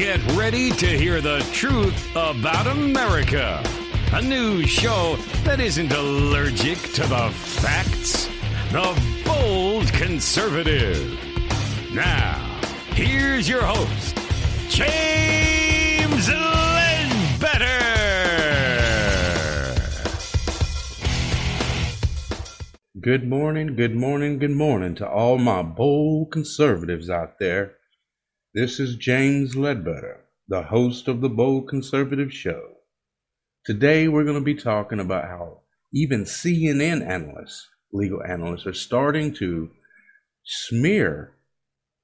Get ready to hear the truth about America. A news show that isn't allergic to the facts. The Bold Conservative. Now, here's your host, James Ledbetter. Good morning, good morning, good morning to all my bold conservatives out there. This is James Ledbetter, the host of the Bold Conservative Show. Today we're going to be talking about how even CNN analysts, legal analysts, are starting to smear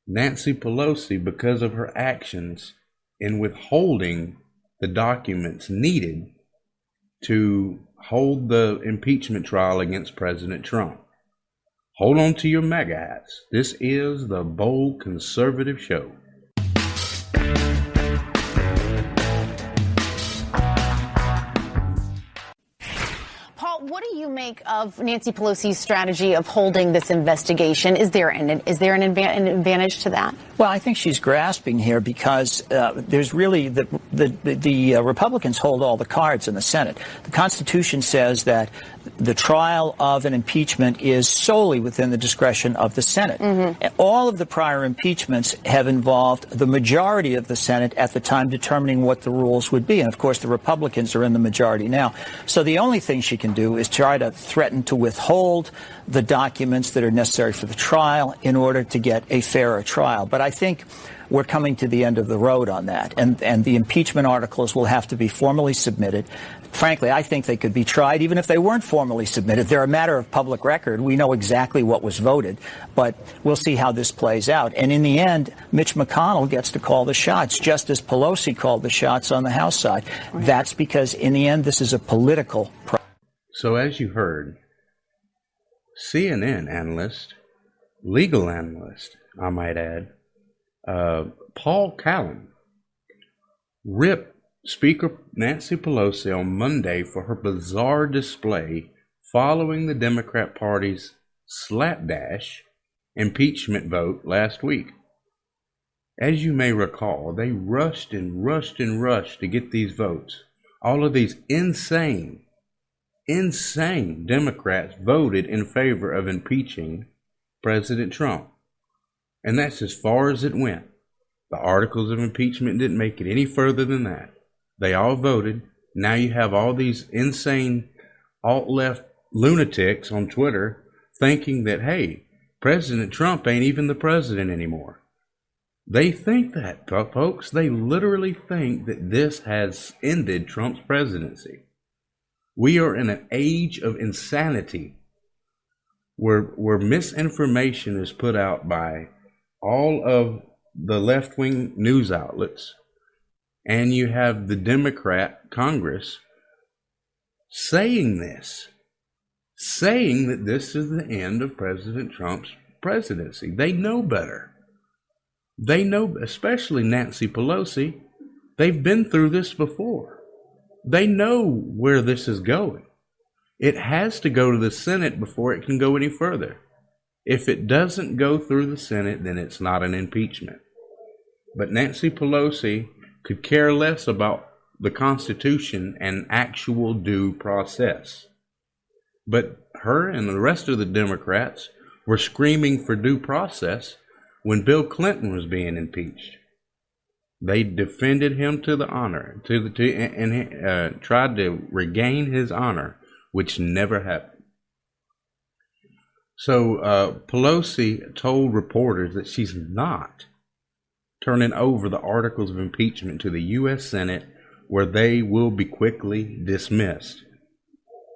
Nancy Pelosi because of her actions in withholding the documents needed to hold the impeachment trial against President Trump. Hold on to your MAGA hats. This is the Bold Conservative Show. What do you make of Nancy Pelosi's strategy of holding this investigation? Is there an advantage to that? Well, I think she's grasping here because there's really the Republicans hold all the cards in the Senate. The Constitution says that the trial of an impeachment is solely within the discretion of the Senate. Mm-hmm. All of the prior impeachments have involved the majority of the Senate at the time determining what the rules would be. And, of course, the Republicans are in the majority now. So the only thing she can do is try to threaten to withhold the documents that are necessary for the trial in order to get a fairer trial. But I think we're coming to the end of the road on that. And the impeachment articles will have to be formally submitted. Frankly, I think they could be tried even if they weren't formally submitted. They're a matter of public record. We know exactly what was voted, but we'll see how this plays out. And in the end, Mitch McConnell gets to call the shots, just as Pelosi called the shots on the House side. That's because in the end, this is a political problem. So as you heard, CNN analyst, legal analyst, I might add, Paul Callan ripped Speaker Nancy Pelosi on Monday for her bizarre display following the Democrat Party's slapdash impeachment vote last week. As you may recall, they rushed to get these votes. All of these insane Democrats voted in favor of impeaching President Trump. And that's as far as it went. The articles of impeachment didn't make it any further than that. They all voted. Now you have all these insane alt-left lunatics on Twitter thinking that, hey, President Trump ain't even the president anymore. They think that, folks. They literally think that this has ended Trump's presidency. We are in an age of insanity where misinformation is put out by all of the left-wing news outlets, and you have the Democrat Congress saying that this is the end of President Trump's presidency. They know better. They know, especially Nancy Pelosi, they've been through this before. They know where this is going. It has to go to the Senate before it can go any further. If it doesn't go through the Senate, then it's not an impeachment. But Nancy Pelosi could care less about the Constitution and actual due process. But her and the rest of the Democrats were screaming for due process when Bill Clinton was being impeached. They defended him to the honor, and tried to regain his honor, which never happened. So Pelosi told reporters that she's not turning over the articles of impeachment to the U.S. Senate, where they will be quickly dismissed.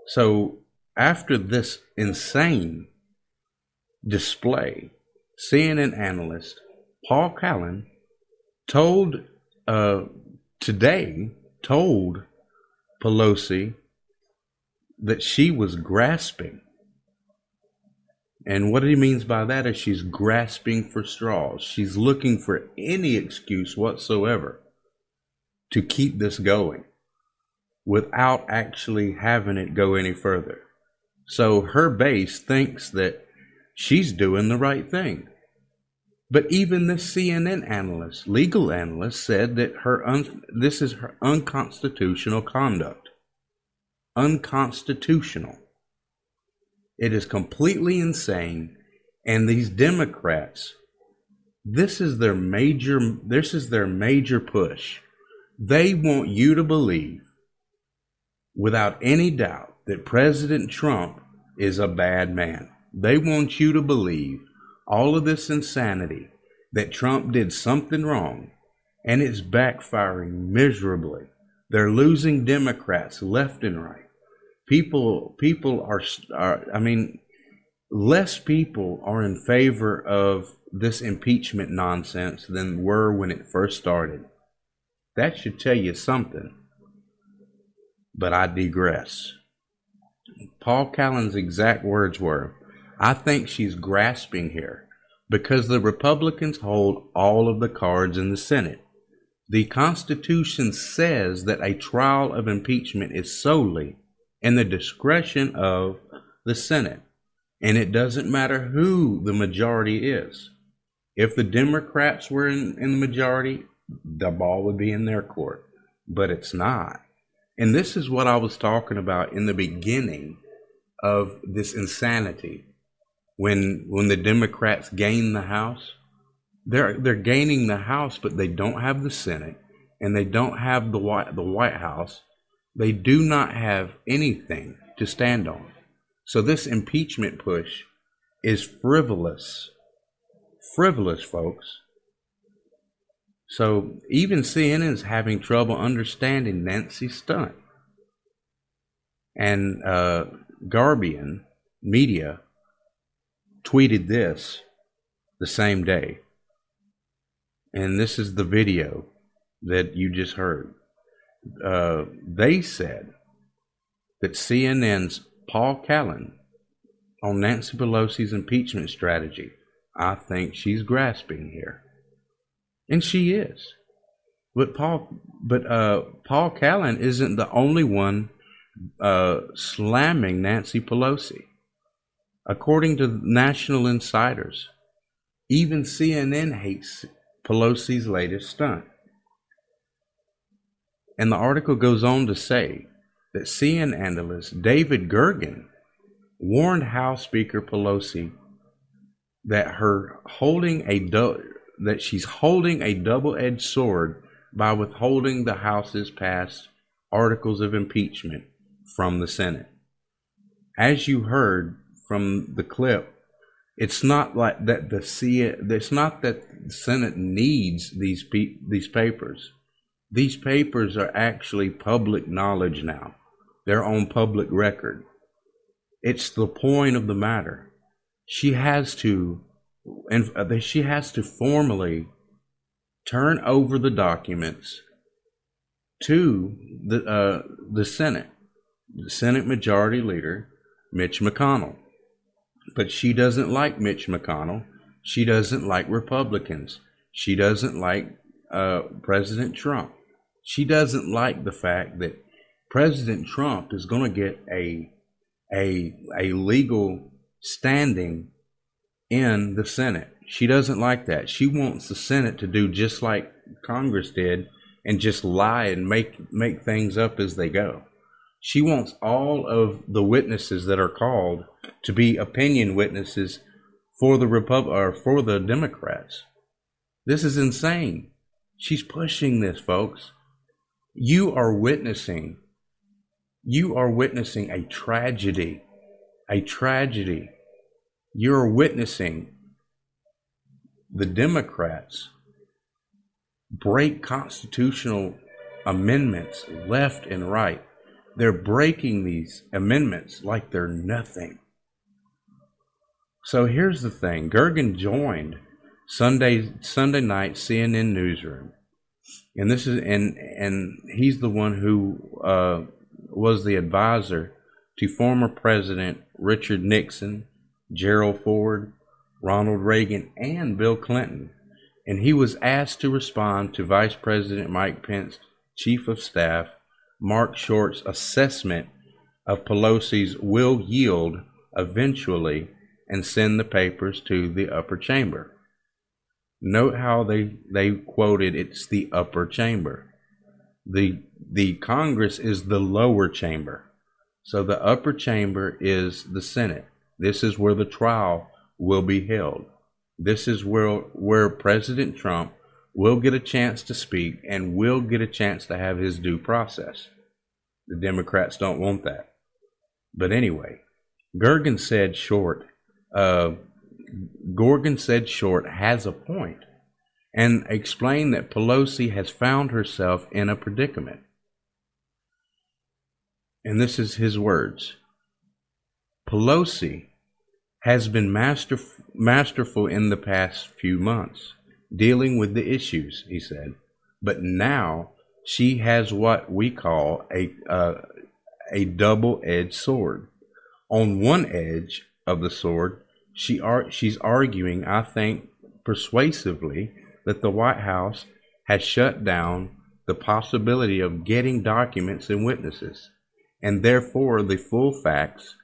So after this insane display, CNN analyst Paul Callan told Pelosi that she was grasping. And what he means by that is she's grasping for straws. She's looking for any excuse whatsoever to keep this going without actually having it go any further. So her base thinks that she's doing the right thing. But even the CNN analyst, legal analyst, said that this is her unconstitutional conduct. Unconstitutional. It is completely insane. And these Democrats, this is their major push. They want you to believe, without any doubt, that President Trump is a bad man. They want you to believe all of this insanity, that Trump did something wrong, and it's backfiring miserably. They're losing Democrats left and right. People are, less people are in favor of this impeachment nonsense than were when it first started. That should tell you something. But I digress. Paul Callan's exact words were, "I think she's grasping here because the Republicans hold all of the cards in the Senate. The Constitution says that a trial of impeachment is solely in the discretion of the Senate, and it doesn't matter who the majority is. If the Democrats were in the majority, the ball would be in their court, but it's not." And this is what I was talking about in the beginning of this insanity. When the Democrats gain the House, they're gaining the House, but they don't have the Senate, and they don't have the White House. They do not have anything to stand on. So this impeachment push is frivolous. Frivolous, folks. So even CNN is having trouble understanding Nancy's stunt. And Guardian Media tweeted this the same day. And this is the video that you just heard. They said that CNN's Paul Callan on Nancy Pelosi's impeachment strategy, "I think she's grasping here." And she is. But Paul Callan isn't the only one slamming Nancy Pelosi. According to national insiders, even CNN hates Pelosi's latest stunt. And the article goes on to say that CNN analyst David Gergen warned House Speaker Pelosi that she's holding a double-edged sword by withholding the House's past articles of impeachment from the Senate. As you heard from the clip, it's not like that it's not that the Senate needs these papers. These papers are actually public knowledge now. They're on public record. It's the point of the matter. She has to formally turn over the documents to the Senate Majority Leader Mitch McConnell. But she doesn't like Mitch McConnell. She doesn't like Republicans. She doesn't like President Trump. She doesn't like the fact that President Trump is going to get a legal standing in the Senate. She doesn't like that. She wants the Senate to do just like Congress did and just lie and make things up as they go. She wants all of the witnesses that are called to be opinion witnesses for the Democrats. This is insane. She's pushing this, folks. You are witnessing a tragedy. A tragedy. You're witnessing the Democrats break constitutional amendments left and right. They're breaking these amendments like they're nothing. So here's the thing. Gergen joined Sunday night CNN newsroom. And this is and he's the one who was the advisor to former President Richard Nixon, Gerald Ford, Ronald Reagan, and Bill Clinton. And he was asked to respond to Vice President Mike Pence's Chief of Staff, Mark Short's assessment of Pelosi's will yield eventually and send the papers to the upper chamber. Note how they quoted it's the upper chamber. The Congress is the lower chamber. So the upper chamber is the Senate. This is where the trial will be held. This is where President Trump will get a chance to speak and will get a chance to have his due process. The Democrats don't want that. But anyway, Gorgon said Short has a point and explained that Pelosi has found herself in a predicament. And this is his words. Pelosi has been masterful in the past few months, dealing with the issues, he said. But now she has what we call a double-edged sword. On one edge of the sword, she's arguing, I think, persuasively, that the White House has shut down the possibility of getting documents and witnesses, and therefore the full facts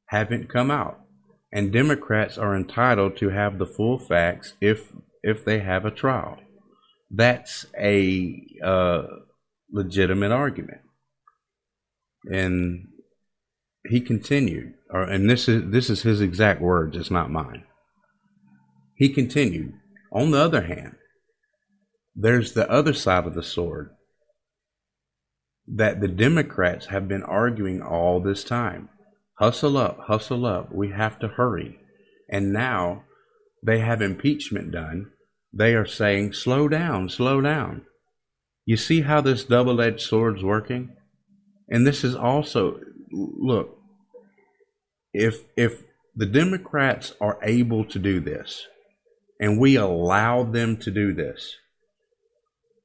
haven't come out. And Democrats are entitled to have the full facts if they have a trial. That's a legitimate argument. And he continued, and this is his exact words, it's not mine. He continued, on the other hand, there's the other side of the sword that the Democrats have been arguing all this time. Hustle up, we have to hurry. And now they have impeachment done. They are saying, slow down. You see how this double-edged sword's working? And this is also, look, if the Democrats are able to do this, and we allow them to do this,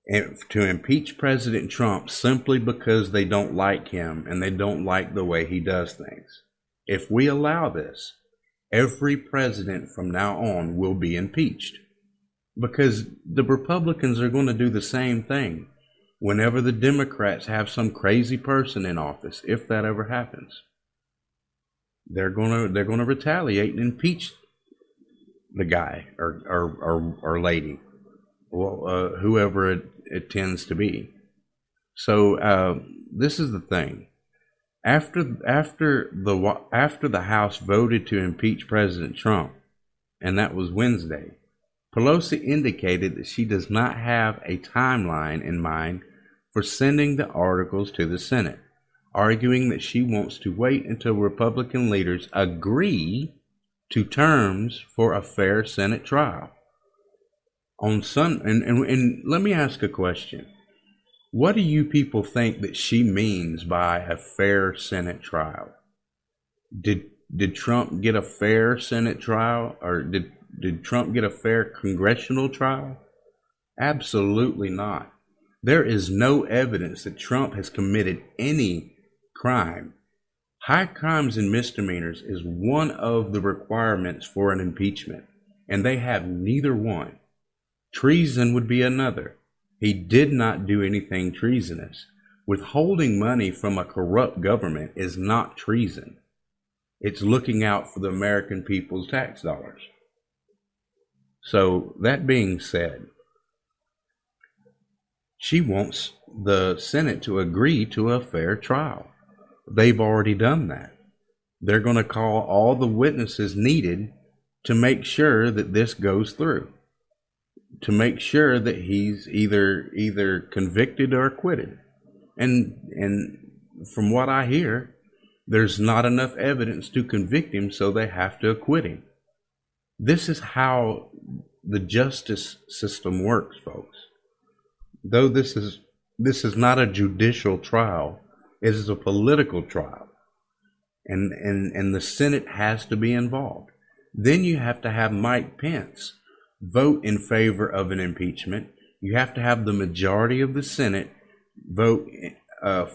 and to impeach President Trump simply because they don't like him and they don't like the way he does things, if we allow this, every president from now on will be impeached. Because the Republicans are going to do the same thing whenever the Democrats have some crazy person in office, if that ever happens. They're going to retaliate and impeach the guy or lady, whoever it tends to be. So this is the thing. After the House voted to impeach President Trump, and that was Wednesday, Pelosi indicated that she does not have a timeline in mind for sending the articles to the Senate, arguing that she wants to wait until Republican leaders agree to terms for a fair Senate trial. And let me ask a question. What do you people think that she means by a fair Senate trial? Did Trump get a fair Senate trial, or did Trump get a fair congressional trial? Absolutely not. There is no evidence that Trump has committed any crime. High crimes and misdemeanors is one of the requirements for an impeachment, and they have neither one. Treason would be another. He did not do anything treasonous. Withholding money from a corrupt government is not treason. It's looking out for the American people's tax dollars. So that being said, she wants the Senate to agree to a fair trial. They've already done that. They're going to call all the witnesses needed to make sure that this goes through, to make sure that he's either convicted or acquitted. And from what I hear, there's not enough evidence to convict him, so they have to acquit him. This is how the justice system works, folks. Though this is not a judicial trial, it is a political trial. And the Senate has to be involved. Then you have to have Mike Pence vote in favor of an impeachment. You have to have the majority of the Senate vote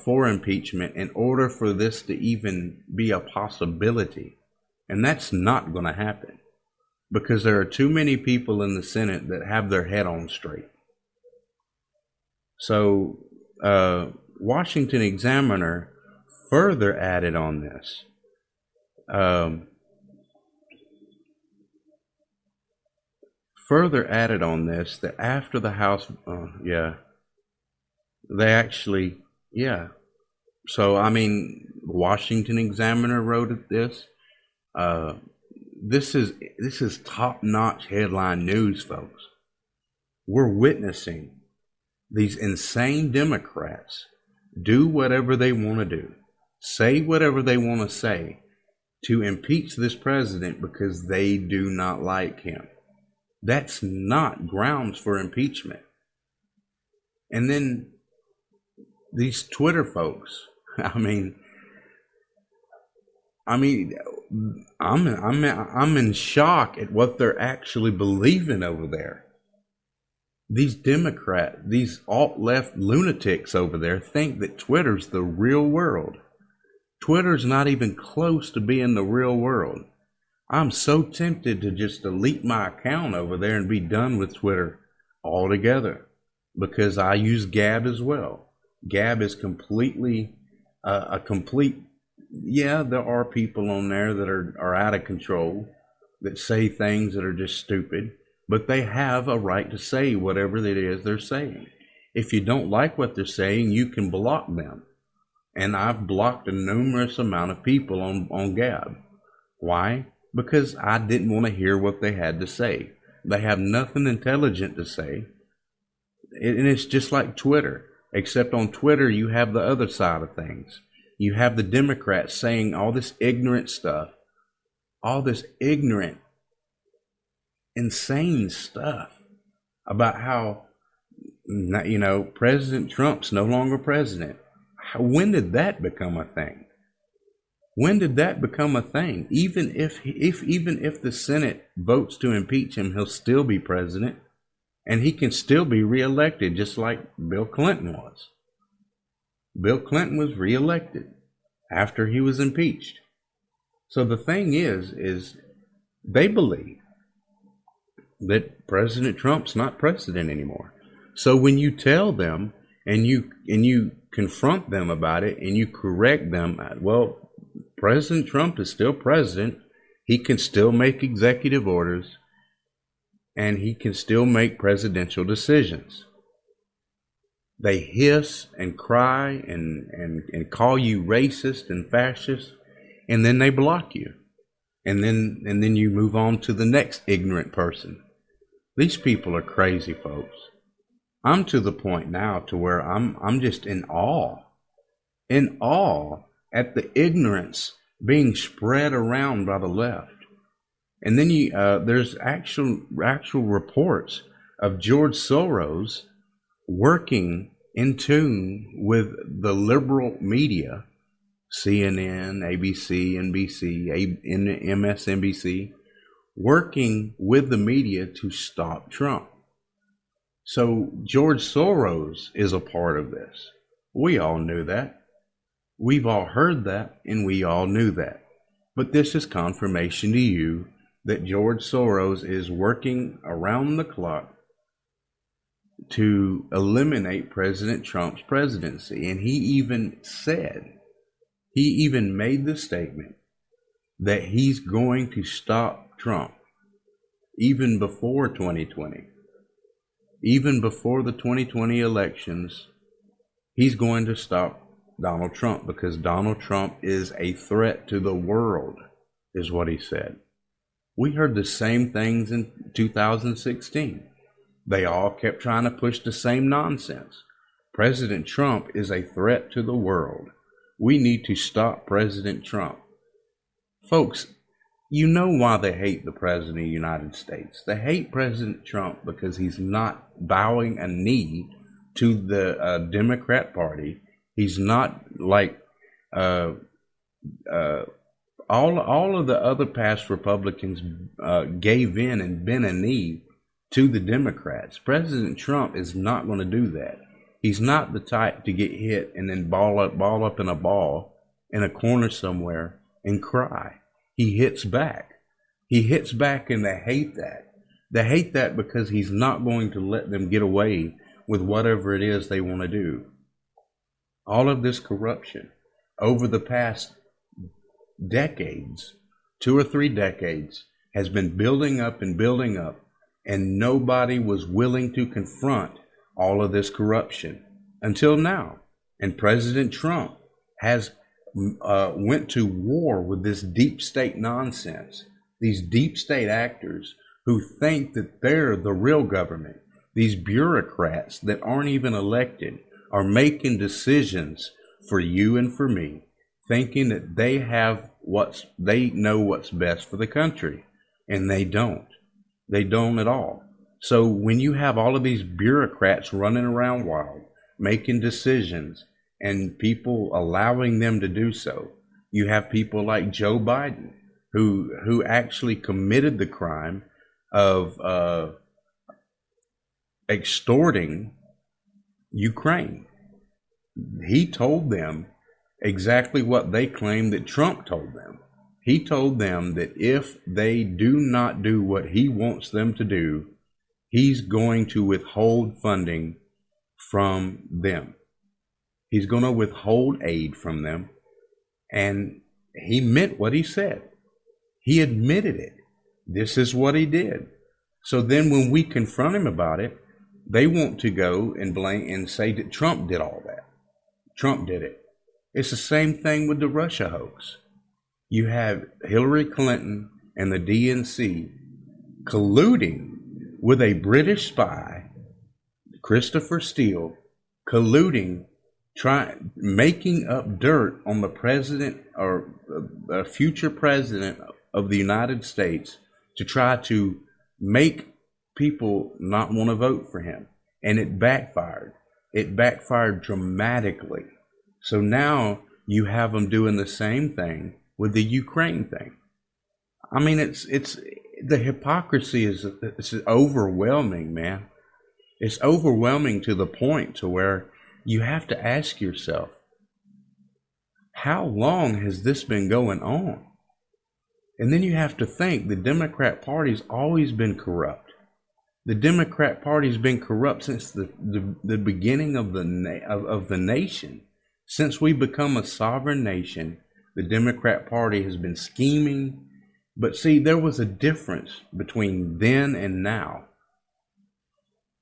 for impeachment in order for this to even be a possibility. And that's not going to happen, because there are too many people in the Senate that have their head on straight. So Washington Examiner further added on this. further added on this that after the House, they actually, So, I mean, Washington Examiner wrote this. This is top-notch headline news, folks. We're witnessing these insane Democrats do whatever they want to do, say whatever they want to say to impeach this president because they do not like him. That's not grounds for impeachment. And then these Twitter folks, I'm in shock at what they're actually believing over there. These Democrats, these alt-left lunatics over there think that Twitter's the real world. Twitter's not even close to being the real world. I'm so tempted to just delete my account over there and be done with Twitter altogether, because I use Gab as well. Gab is completely there are people on there that are out of control, that say things that are just stupid, but they have a right to say whatever it is they're saying. If you don't like what they're saying, you can block them. And I've blocked a numerous amount of people on Gab. Why? Because I didn't want to hear what they had to say. They have nothing intelligent to say. And it's just like Twitter, except on Twitter you have the other side of things. You have the Democrats saying all this ignorant stuff, all this ignorant, insane stuff about how, President Trump's no longer president. When did that become a thing? When did that become a thing? Even if the Senate votes to impeach him, he'll still be president, and he can still be reelected, just like Bill Clinton was. Bill Clinton was reelected after he was impeached. So the thing is they believe that President Trump's not president anymore. So when you tell them and you confront them about it and you correct them, well, President Trump is still president. He can still make executive orders and he can still make presidential decisions. They hiss and cry and call you racist and fascist, and then they block you. And then you move on to the next ignorant person. These people are crazy, folks. I'm to the point now to where I'm just in awe at the ignorance being spread around by the left. And then there's actual reports of George Soros working in tune with the liberal media, CNN, ABC, NBC, MSNBC, working with the media to stop Trump. So George Soros is a part of this. We all knew that. We've all heard that, and we all knew that. But this is confirmation to you that George Soros is working around the clock to eliminate President Trump's presidency. And he even made the statement that he's going to stop Trump even before 2020. Even before the 2020 elections, he's going to stop Donald Trump because Donald Trump is a threat to the world, is what he said. We heard the same things in 2016. They all kept trying to push the same nonsense. President Trump is a threat to the world. We need to stop President Trump. Folks, you know why they hate the President of the United States. They hate President Trump because he's not bowing a knee to the Democrat Party. He's not like all of the other past Republicans gave in and bent a knee to the Democrats. President Trump is not going to do that. He's not the type to get hit and then ball up in a ball in a corner somewhere and cry. He hits back. He hits back, and they hate that. They hate that because he's not going to let them get away with whatever it is they want to do. All of this corruption over the past decades, 2 or 3 decades, has been building up and building up. and nobody was willing to confront all of this corruption until now. And President Trump has went to war with this deep state nonsense, these deep state actors who think that they're the real government. These bureaucrats that aren't even elected are making decisions for you and for me, thinking that they know what's best for the country, and they don't. They don't at all. So when you have all of these bureaucrats running around wild, making decisions, and people allowing them to do so, you have people like Joe Biden, who actually committed the crime of extorting Ukraine. He told them exactly what they claimed that Trump told them. He told them that if they do not do what he wants them to do, he's going to withhold funding from them. He's going to withhold aid from them. And he meant what he said. He admitted it. This is what he did. So then when we confront him about it, they want to go and blame and say that Trump did all that. Trump did it. It's the same thing with the Russia hoax. You have Hillary Clinton and the DNC colluding with a British spy, Christopher Steele, colluding, making up dirt on the president or a future president of the United States to try to make people not want to vote for him. And it backfired. It backfired dramatically. So now you have them doing the same thing with the Ukraine thing. I mean, it's the hypocrisy it's overwhelming, man. It's overwhelming to the point to where you have to ask yourself, how long has this been going on? And then you have to think the Democrat Party's always been corrupt. The Democrat Party's been corrupt since the beginning of the nation. Since we become a sovereign nation, the Democrat Party has been scheming. But see, there was a difference between then and now.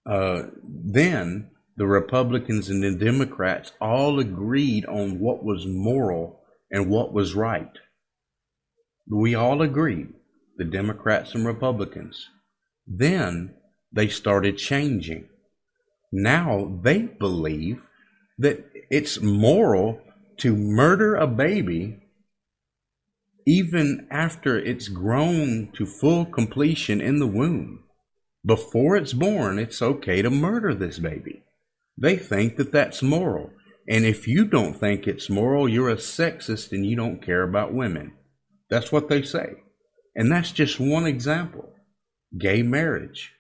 Then the Republicans and the Democrats all agreed on what was moral and what was right. We all agreed, the Democrats and Republicans. Then they started changing. Now they believe that it's moral to murder a baby even after it's grown to full completion in the womb. Before it's born, it's okay to murder this baby. They think that that's moral. And if you don't think it's moral, you're a sexist and you don't care about women. That's what they say. And that's just one example. Gay marriage.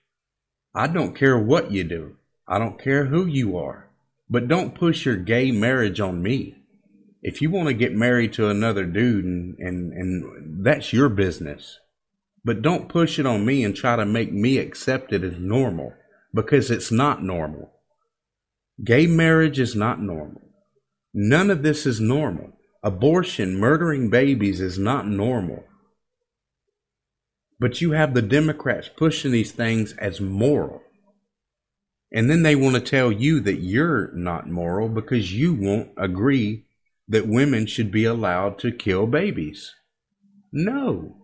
I don't care what you do. I don't care who you are. But don't push your gay marriage on me. If you want to get married to another dude and that's your business. But don't push it on me and try to make me accept it as normal, because it's not normal. Gay marriage is not normal. None of this is normal. Abortion, murdering babies is not normal. But you have the Democrats pushing these things as moral. And then they want to tell you that you're not moral because you won't agree that women should be allowed to kill babies. No.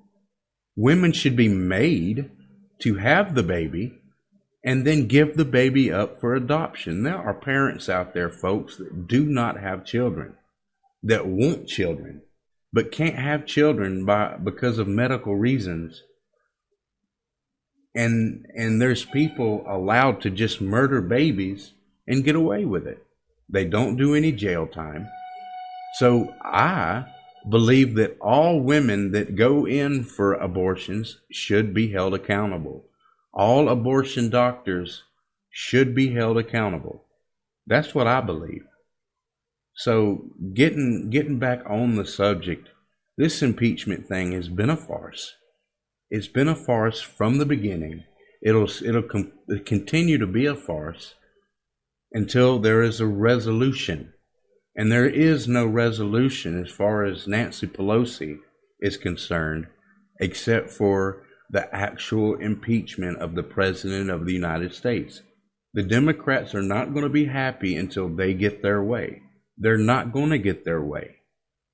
Women should be made to have the baby and then give the baby up for adoption. There are parents out there, folks, that do not have children, that want children, but can't have children because of medical reasons. And there's people allowed to just murder babies and get away with it. They don't do any jail time. So I believe that all women that go in for abortions should be held accountable. All abortion doctors should be held accountable. That's what I believe. So getting back on the subject, this impeachment thing has been a farce. It's been a farce from the beginning. It'll continue to be a farce until there is a resolution. And there is no resolution as far as Nancy Pelosi is concerned, except for the actual impeachment of the President of the United States. The Democrats are not going to be happy until they get their way. They're not going to get their way.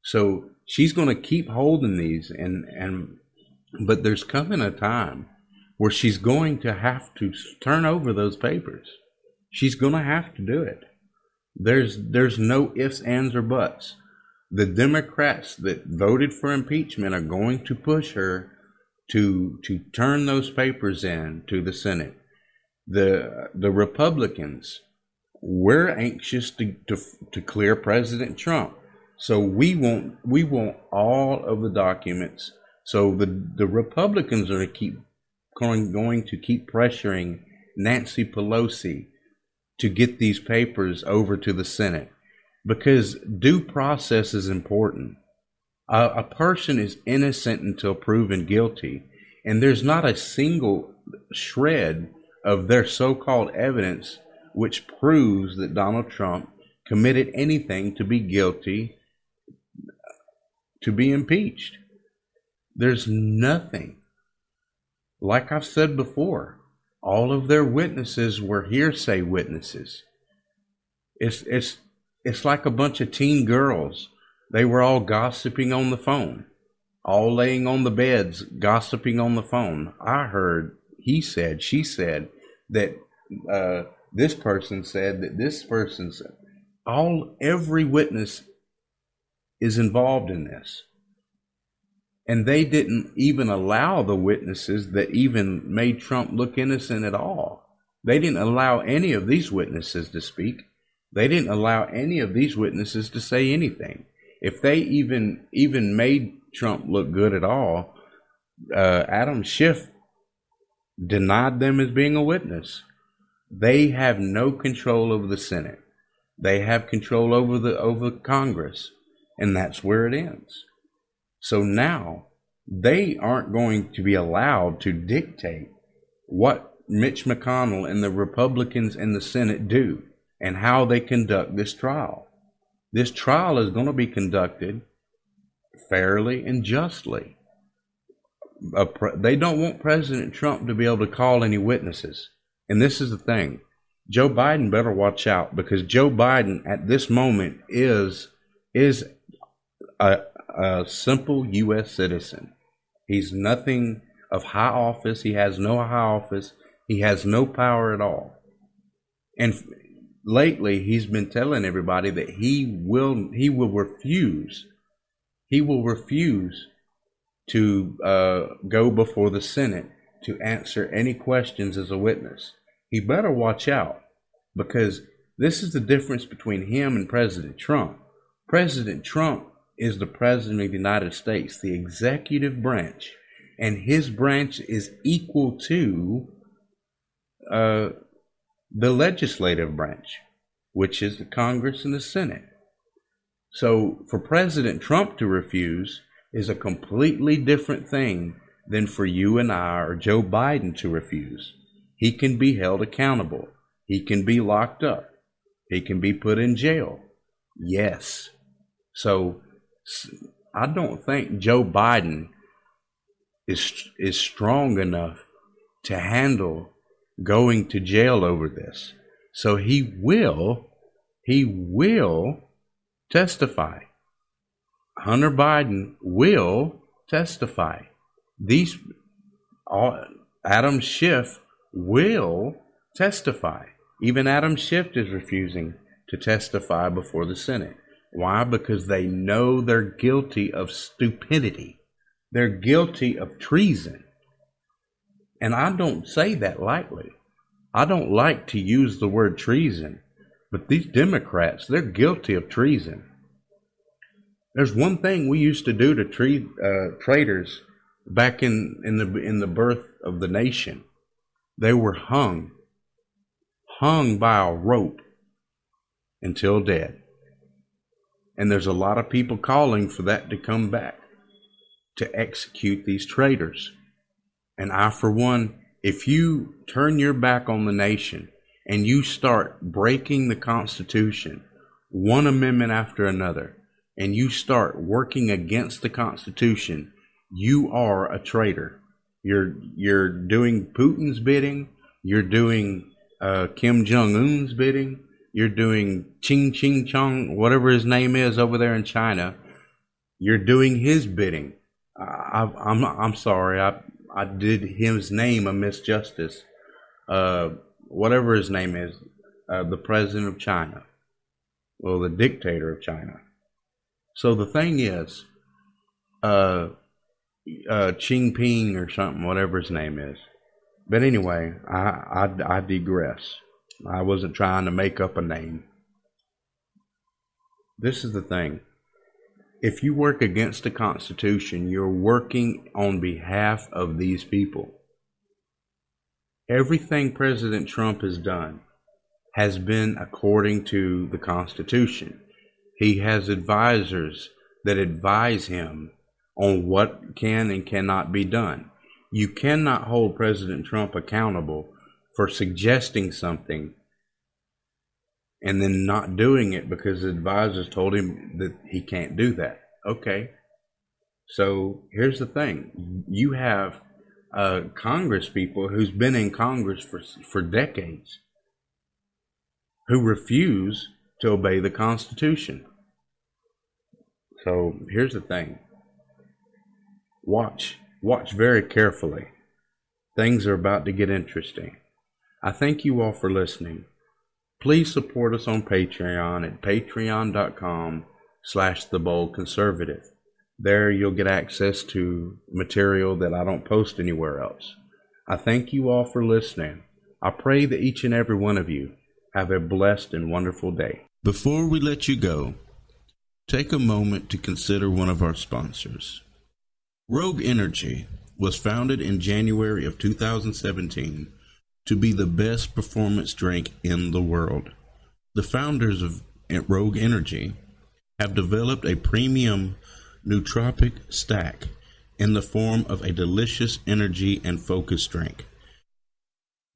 So she's going to keep holding these, but there's coming a time where she's going to have to turn over those papers. She's going to have to do it. There's no ifs, ands, or buts. The Democrats that voted for impeachment are going to push her to turn those papers in to the Senate. The Republicans, we're anxious to clear President Trump. So we want all of the documents. So the Republicans are going to keep pressuring Nancy Pelosi to get these papers over to the Senate, because due process is important. A person is innocent until proven guilty, and there's not a single shred of their so-called evidence which proves that Donald Trump committed anything to be guilty, to be impeached. There's nothing. Like I've said before, all of their witnesses were hearsay witnesses. It's like a bunch of teen girls. They were all gossiping on the phone, all laying on the beds, gossiping on the phone. I heard, he said, she said, that this person said, that this person said. Every witness is involved in this. And they didn't even allow the witnesses that even made Trump look innocent at all. They didn't allow any of these witnesses to speak. They didn't allow any of these witnesses to say anything. If they even made Trump look good at all, Adam Schiff denied them as being a witness. They have no control over the Senate. They have control over Congress, and that's where it ends. So now they aren't going to be allowed to dictate what Mitch McConnell and the Republicans in the Senate do and how they conduct this trial. This trial is going to be conducted fairly and justly. They don't want President Trump to be able to call any witnesses. And this is the thing. Joe Biden better watch out, because Joe Biden at this moment is a simple U.S. citizen. He's nothing of high office. He has no high office. He has no power at all. And lately, he's been telling everybody that he will refuse. He will refuse to go before the Senate to answer any questions as a witness. He better watch out, because this is the difference between him and President Trump. President Trump is the President of the United States, the executive branch, and his branch is equal to the legislative branch, which is the Congress and the Senate. So for President Trump to refuse is a completely different thing than for you and I or Joe Biden to refuse. He can be held accountable. He can be locked up. He can be put in jail. Yes. So I don't think Joe Biden is strong enough to handle going to jail over this. So he will testify. Hunter Biden will testify. Adam Schiff will testify. Even Adam Schiff is refusing to testify before the Senate. Why? Because they know they're guilty of stupidity. They're guilty of treason. And I don't say that lightly. I don't like to use the word treason, but these Democrats, they're guilty of treason. There's one thing we used to do to traitors back in the birth of the nation. They were hung by a rope until dead. And there's a lot of people calling for that to come back, to execute these traitors. And I, for one, if you turn your back on the nation and you start breaking the Constitution, one amendment after another, and you start working against the Constitution, you are a traitor. You're doing Putin's bidding. You're doing Kim Jong-un's bidding. You're doing Ching Chong, whatever his name is over there in China. You're doing his bidding. I'm sorry. I did his name a misjustice. Whatever his name is, the president of China. Well, the dictator of China. So the thing is, Jinping or something, whatever his name is. But anyway, I digress. I wasn't trying to make up a name. This is the thing. If you work against the Constitution, you're working on behalf of these people. Everything President Trump has done has been according to the Constitution. He has advisors that advise him on what can and cannot be done. You cannot hold President Trump accountable for suggesting something and then not doing it because the advisors told him that he can't do that. Okay. So here's the thing. You have Congress people who's been in Congress for decades who refuse to obey the Constitution. So here's the thing. Watch very carefully. Things are about to get interesting. I thank you all for listening. Please support us on Patreon at patreon.com/theboldconservative. There you'll get access to material that I don't post anywhere else. I thank you all for listening. I pray that each and every one of you have a blessed and wonderful day. Before we let you go, take a moment to consider one of our sponsors. Rogue Energy was founded in January of 2017 to be the best performance drink in the world. The founders of Rogue Energy have developed a premium nootropic stack in the form of a delicious energy and focus drink.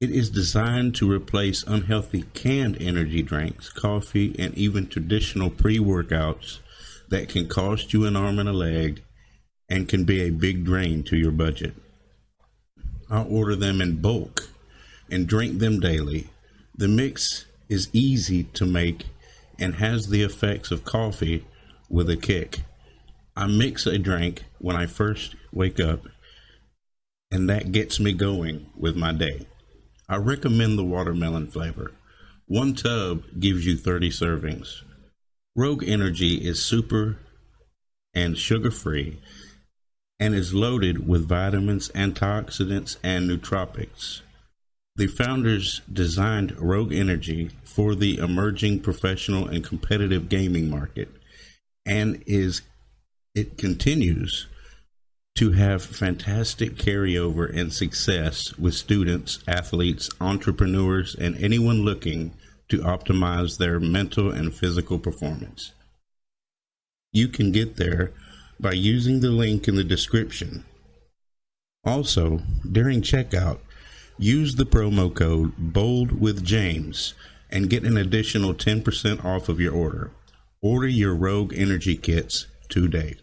It is designed to replace unhealthy canned energy drinks, coffee, and even traditional pre-workouts that can cost you an arm and a leg and can be a big drain to your budget. I'll order them in bulk and drink them daily. The mix is easy to make and has the effects of coffee with a kick. I mix a drink when I first wake up, and that gets me going with my day. I recommend the watermelon flavor. One tub gives you 30 servings. Rogue Energy is super and sugar-free and is loaded with vitamins, antioxidants, and nootropics. The founders designed Rogue Energy for the emerging professional and competitive gaming market, and it continues to have fantastic carryover and success with students, athletes, entrepreneurs, and anyone looking to optimize their mental and physical performance. You can get there by using the link in the description. Also, during checkout, use the promo code BOLDWITHJAMES and get an additional 10% off of your order. Order your Rogue Energy kits today.